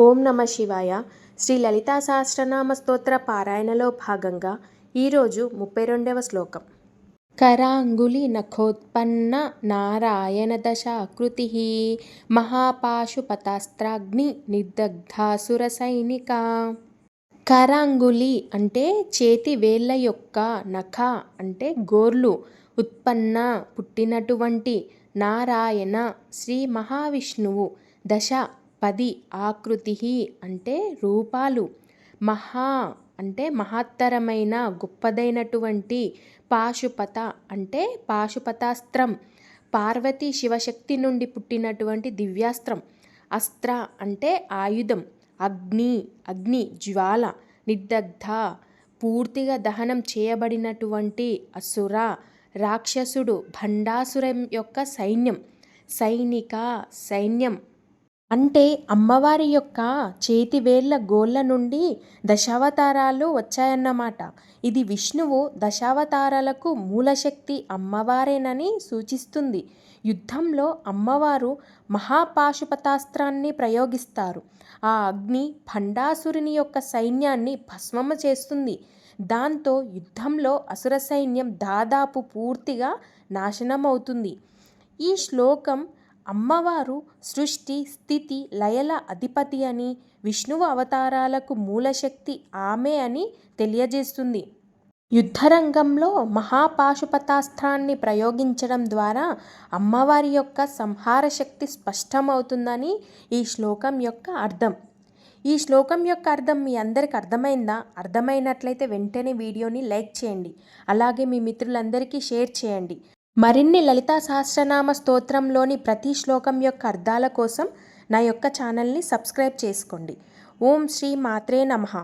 ఓం నమ శివాయ. శ్రీ లలితా సహస్రనామ స్తోత్ర పారాయణలో భాగంగా ఈరోజు 32వ శ్లోకం. కరాంగులి నఖోత్పన్న నారాయణ దశాకృతి మహాపాశుపతాస్త్రాగ్ని నిర్దగ్ధాసుర సైనిక. కరాంగులి అంటే చేతి వేళ్ళ యొక్క, నఖ అంటే గోర్లు, ఉత్పన్న పుట్టినటువంటి, నారాయణ శ్రీ మహావిష్ణువు, దశ 10 ఆకృతి అంటే రూపాలు, మహా అంటే మహత్తరమైన గొప్పదైనటువంటి, పాశుపత అంటే పాశుపతాస్త్రం పార్వతీ శివశక్తి నుండి పుట్టినటువంటి దివ్యాస్త్రం, అస్త్ర అంటే ఆయుధం, అగ్ని జ్వాల, నిర్దగ్ధ పూర్తిగా దహనం చేయబడినటువంటి, అసుర రాక్షసుడు భండాసురం యొక్క సైన్యం, సైనిక సైన్యం అంటే అమ్మవారి యొక్క చేతివేళ్ల గోళ్ళ నుండి దశావతారాలు వచ్చాయన్నమాట. ఇది విష్ణువు దశావతారాలకు మూలశక్తి అమ్మవారేనని సూచిస్తుంది. యుద్ధంలో అమ్మవారు మహాపాశుపతాస్త్రాన్ని ప్రయోగిస్తారు. ఆ అగ్ని భండాసురుని యొక్క సైన్యాన్ని భస్మము చేస్తుంది. దాంతో యుద్ధంలో అసుర సైన్యం దాదాపు పూర్తిగా నాశనమవుతుంది. ఈ శ్లోకం అమ్మవారు సృష్టి స్థితి లయల అధిపతి అని, విష్ణువు అవతారాలకు మూలశక్తి ఆమె అని తెలియజేస్తుంది. యుద్ధరంగంలో మహాపాశుపతాస్త్రాన్ని ప్రయోగించడం ద్వారా అమ్మవారి యొక్క సంహార శక్తి స్పష్టమవుతుందని ఈ శ్లోకం యొక్క అర్థం. ఈ శ్లోకం యొక్క అర్థం మీ అందరికి అర్థమైందా? అర్థమైనట్లయితే వెంటనే వీడియోని లైక్ చేయండి. అలాగే మీ మిత్రులందరికీ షేర్ చేయండి. మరిన్ని లలితా సహస్రనామ స్తోత్రంలోని ప్రతి శ్లోకం యొక్క అర్థాల కోసం నా యొక్క ఛానల్ని సబ్స్క్రైబ్ చేసుకోండి. ఓం శ్రీ మాత్రే నమః.